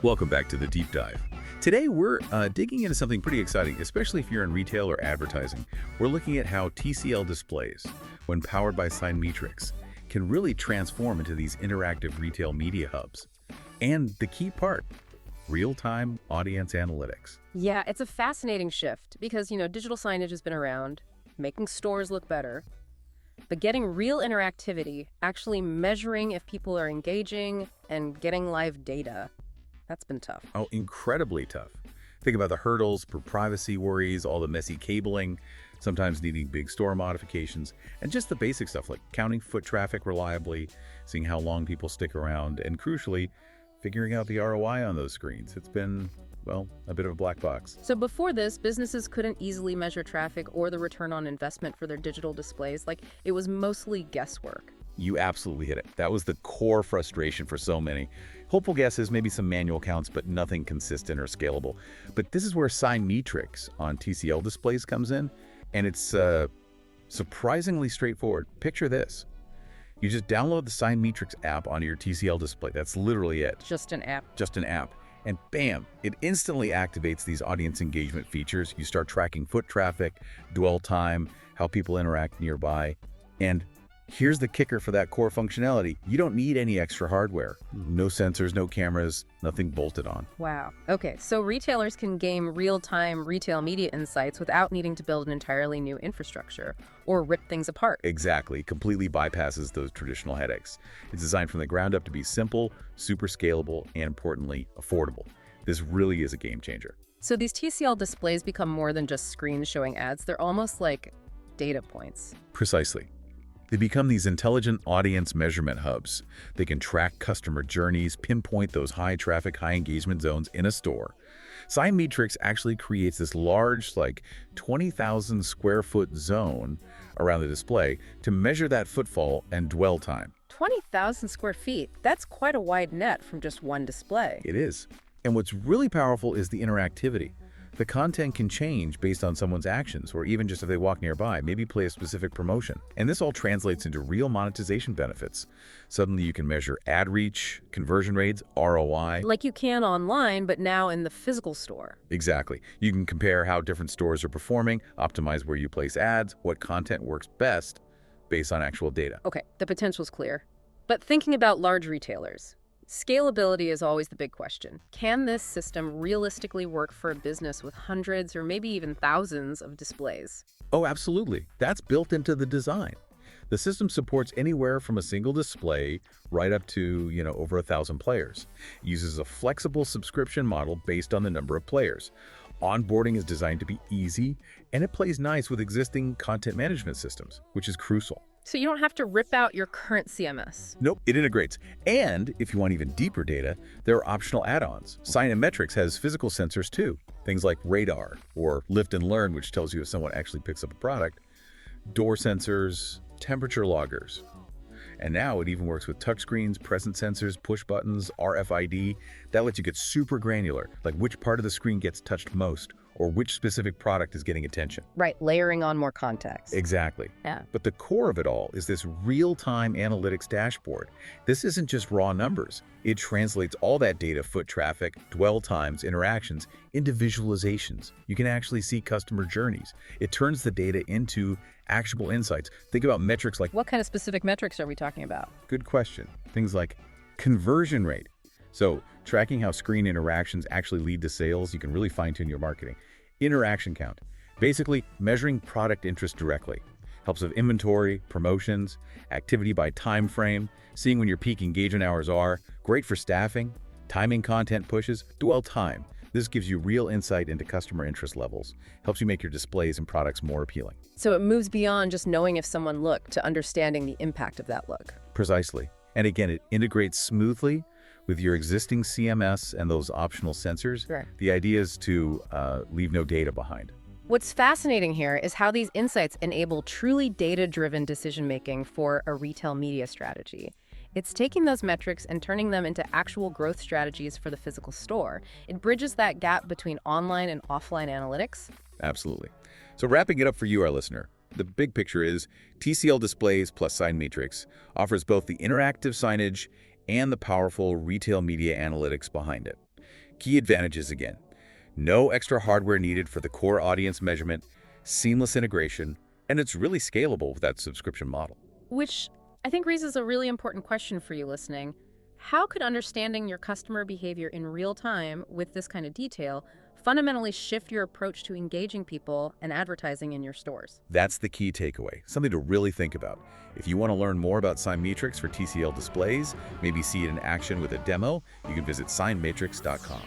Welcome back to the Deep Dive. Today we're digging into something pretty exciting, especially if you're in retail or advertising. We're looking at how TCL displays, when powered by SignMetrix, can really transform into these interactive retail media hubs. And the key part, real-time audience analytics. Yeah, it's a fascinating shift because, digital signage has been around, making stores look better, but getting real interactivity, actually measuring if people are engaging and getting live data, that's been tough. Oh, incredibly tough. Think about the hurdles for privacy worries, all the messy cabling, sometimes needing big store modifications, and just the basic stuff like counting foot traffic reliably, seeing how long people stick around, and crucially, figuring out the ROI on those screens. It's been, well, a bit of a black box. So before this, businesses couldn't easily measure traffic or the return on investment for their digital displays. It was mostly guesswork. You absolutely hit it. That was the core frustration for so many. Hopeful guesses, maybe some manual counts, but nothing consistent or scalable. But this is where SignMetrix on TCL displays comes in, and it's surprisingly straightforward. Picture this. You just download the SignMetrix app onto your TCL display. That's literally it. Just an app. Just an app. And bam, it instantly activates these audience engagement features. You start tracking foot traffic, dwell time, how people interact nearby. And here's the kicker for that core functionality. You don't need any extra hardware. No sensors, no cameras, nothing bolted on. Wow. Okay, so retailers can gain real-time retail media insights without needing to build an entirely new infrastructure or rip things apart. Exactly. Completely bypasses those traditional headaches. It's designed from the ground up to be simple, super scalable, and importantly, affordable. This really is a game changer. So these TCL displays become more than just screens showing ads. They're almost like data points. Precisely. They become these intelligent audience measurement hubs. They can track customer journeys, pinpoint those high traffic, high engagement zones in a store. SignMetrix actually creates this large, 20,000 square foot zone around the display to measure that footfall and dwell time. 20,000 square feet. That's quite a wide net from just one display. It is. And what's really powerful is the interactivity. The content can change based on someone's actions, or even just if they walk nearby, maybe play a specific promotion. And this all translates into real monetization benefits. Suddenly you can measure ad reach, conversion rates, ROI. Like you can online, but now in the physical store. Exactly. You can compare how different stores are performing, optimize where you place ads, what content works best based on actual data. Okay, the potential's clear. But thinking about large retailers, scalability is always the big question. Can this system realistically work for a business with hundreds or maybe even thousands of displays? Oh, absolutely. That's built into the design. The system supports anywhere from a single display right up to, over 1,000 players. It uses a flexible subscription model based on the number of players. Onboarding is designed to be easy, and it plays nice with existing content management systems, which is crucial. So you don't have to rip out your current CMS. Nope, it integrates. And if you want even deeper data, there are optional add-ons. SignMetrix has physical sensors too. Things like radar or lift and learn, which tells you if someone actually picks up a product, door sensors, temperature loggers. And now it even works with touchscreens, presence sensors, push buttons, RFID. That lets you get super granular, like which part of the screen gets touched most or which specific product is getting attention. Right, layering on more context. Exactly. Yeah. But the core of it all is this real-time analytics dashboard. This isn't just raw numbers. It translates all that data, foot traffic, dwell times, interactions, into visualizations. You can actually see customer journeys. It turns the data into actionable insights. Think about metrics like... What kind of specific metrics are we talking about? Good question. Things like conversion rate. So tracking how screen interactions actually lead to sales, you can really fine-tune your marketing. Interaction count. Basically, measuring product interest directly. Helps with inventory, promotions, activity by time frame, seeing when your peak engagement hours are. Great for staffing, timing content pushes, dwell time. This gives you real insight into customer interest levels. Helps you make your displays and products more appealing. So it moves beyond just knowing if someone looked to understanding the impact of that look. Precisely. And again, it integrates smoothly with your existing CMS and those optional sensors. Right. The idea is to leave no data behind. What's fascinating here is how these insights enable truly data-driven decision-making for a retail media strategy. It's taking those metrics and turning them into actual growth strategies for the physical store. It bridges that gap between online and offline analytics. Absolutely. So wrapping it up for you, our listener, the big picture is TCL Displays plus SignMetrix offers both the interactive signage and the powerful retail media analytics behind it. Key advantages again. No extra hardware needed for the core audience measurement, seamless integration, and it's really scalable with that subscription model. Which I think raises a really important question for you listening. How could understanding your customer behavior in real time with this kind of detail fundamentally shift your approach to engaging people and advertising in your stores? That's the key takeaway, something to really think about. If you want to learn more about SignMetrix for TCL displays, maybe see it in action with a demo, you can visit SignMetrix.com.